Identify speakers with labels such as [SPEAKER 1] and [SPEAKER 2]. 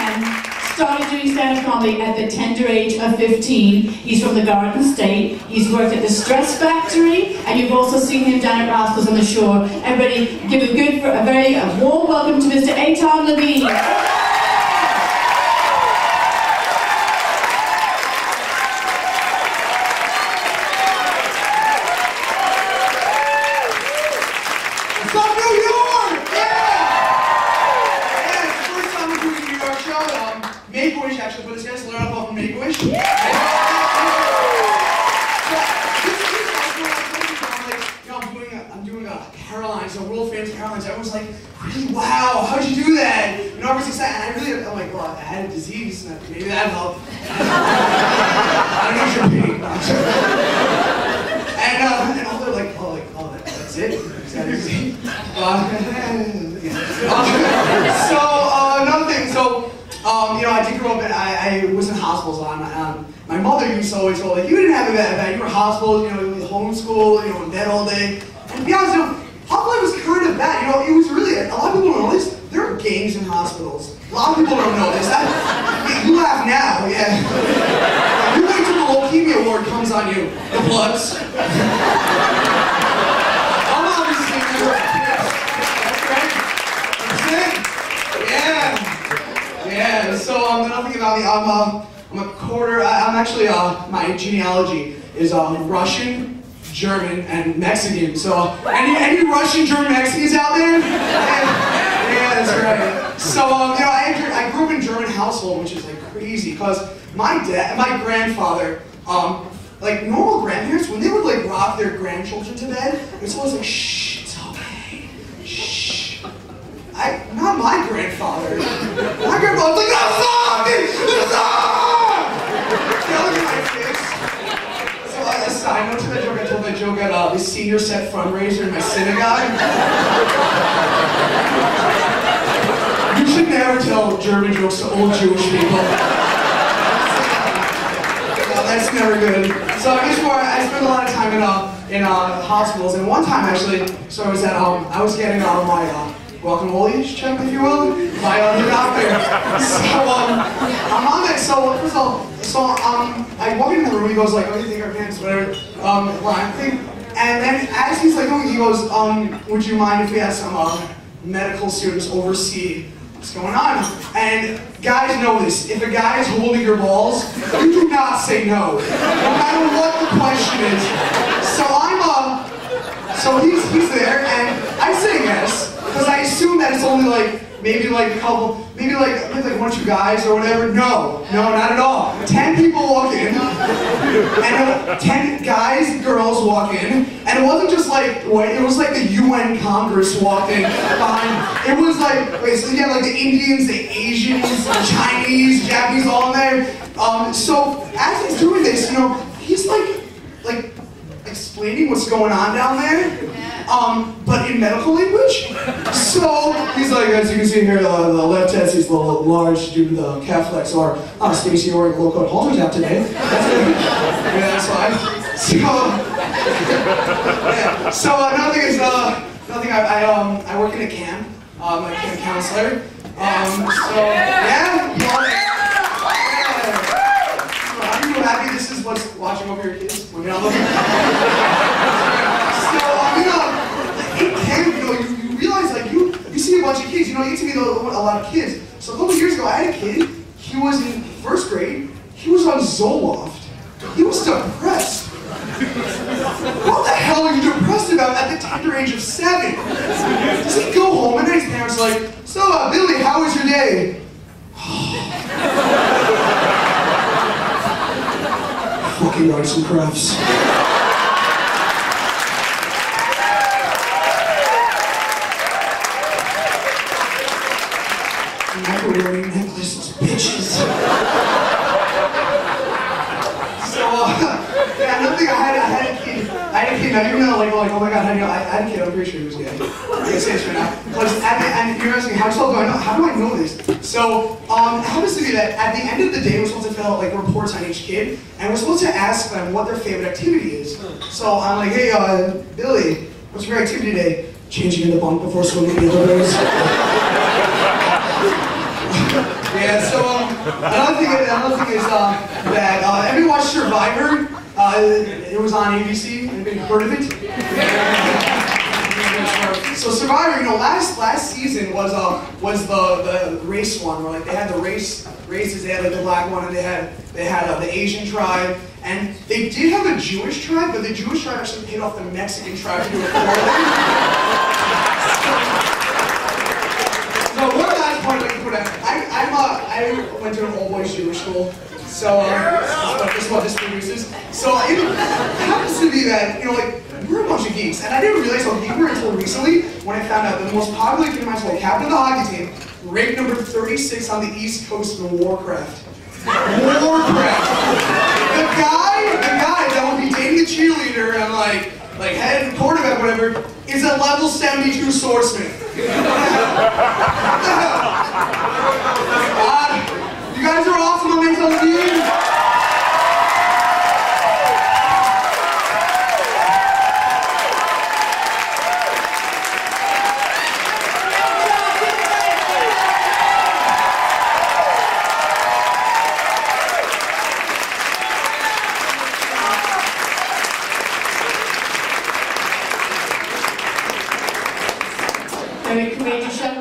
[SPEAKER 1] man started doing stand-up comedy at the tender age of 15. He's from the Garden State. He's worked at the Stress Factory, and you've also seen him down at Rascals on the Shore. Everybody give a very warm welcome to Mr. Eitan Levine.
[SPEAKER 2] Make-A-Wish, actually, but this guy's learned up from Make-A-Wish. I'm doing Caroline's, a world famous Caroline's. Everyone's like, really, wow, how'd you do that? You know, everyone's excited. And I'm like, well, I had a disease, and maybe that helped. I don't know what you're paying. And all they're like, oh, that's it? Is that easy? Another thing, you know, I did grow up and I was in hospitals a lot. My mother used to always go like, you didn't have it bad. You were in hospitals, you know, you were homeschooled, you know, in bed all day. And to be honest, you know, hospital life was kind of bad. You know, it was really, a lot of people don't know this. There are gangs in hospitals. A lot of people don't know this. You laugh now, yeah. You wait till the leukemia award comes on you. The Bloods. I'm obviously never a kid. That's right. That's it. Yeah. Yeah, so nothing about me. I'm a quarter. I'm actually my genealogy is Russian, German, and Mexican. So any Russian, German, Mexicans out there? Yeah, that's right. So you know, I grew up in a German household, which is like crazy, because my grandfather, like normal grandparents, when they would like rock their grandchildren to bed, it's always like, shh, it's okay, shh. Not my grandfather. My grandfather was like, stop it! Stop! Look at my face. So a side note to that joke, I told that joke at the senior set fundraiser in my synagogue. You should never tell German jokes to old Jewish people. No, that's never good. So I spent a lot of time in hospitals, and one time actually, so I was getting my guacamole check, if you will, by the doctor. I'm on it. So first of all, I walk into the room. He goes like, "Oh, you think our pants, whatever, line thing." And then as he's like, he goes, "Would you mind if we had some medical students oversee what's going on?" And guys know this. If a guy is holding your balls, you do not say no matter what the question is. So he's there, and I say yes. Because I assume that it's only like, maybe like a couple, maybe like one or two guys or whatever. No, not at all. 10 people walk in, and 10 guys and girls walk in, and it wasn't just like, it was like the UN Congress walked in behind. It was like, so you had like the Indians, the Asians, the Chinese, Japanese, all in there. So as he's doing this, you know, he's like explaining what's going on down there. But in medical language. So he's like, as you can see here, the left test is a little large due to the calf flex, or Stacy wearing low-cut halter tap today. That's fine. So another thing is I work in a camp. I'm a camp counselor. Are you happy? This is what's watching over your kids when you're not looking. In camp, you know, you realize like you see a bunch of kids, you know, you get to meet a lot of kids. So a couple years ago, I had a kid, he was in first grade, he was on Zoloft. He was depressed. What the hell are you depressed about at the tender age of 7? Does he go home and then his parents are like, so Billy, how was your day? Fucking arts and crafts. Wearing necklaces, bitches. So, yeah, another thing, I had a kid. Now you're gonna like, oh my god, I had a kid. I'm pretty sure he was gay. I can say this right now. But and you're asking, how do I know this? So, it happens to be that at the end of the day, we're supposed to fill out like reports on each kid, and we're supposed to ask them what their favorite activity is. So I'm like, hey, Billy, what's your activity today? Changing in the bunk before swimming in the elevators. Yeah, so another thing is that everyone watched Survivor? It was on ABC. Anybody heard of it? So Survivor, you know, last season was the race one where like they had the races. They had like the black one and they had the Asian tribe, and they did have a Jewish tribe, but the Jewish tribe actually paid off the Mexican tribe to do it for them. So one last point I can put out. I went to an all-boys Jewish school, so this is what this produces. So it happens to be that, you know, like, we're a bunch of geeks, and I didn't realize how geek we were until recently when I found out that the most popular kid in my school, captain of the hockey team, ranked number 36 on the East Coast in Warcraft. Warcraft. The guy that would be dating a cheerleader and like head quarterback, whatever, is a level 72 swordsmith. What the hell? You guys are awesome on mental team.
[SPEAKER 1] Very courageous young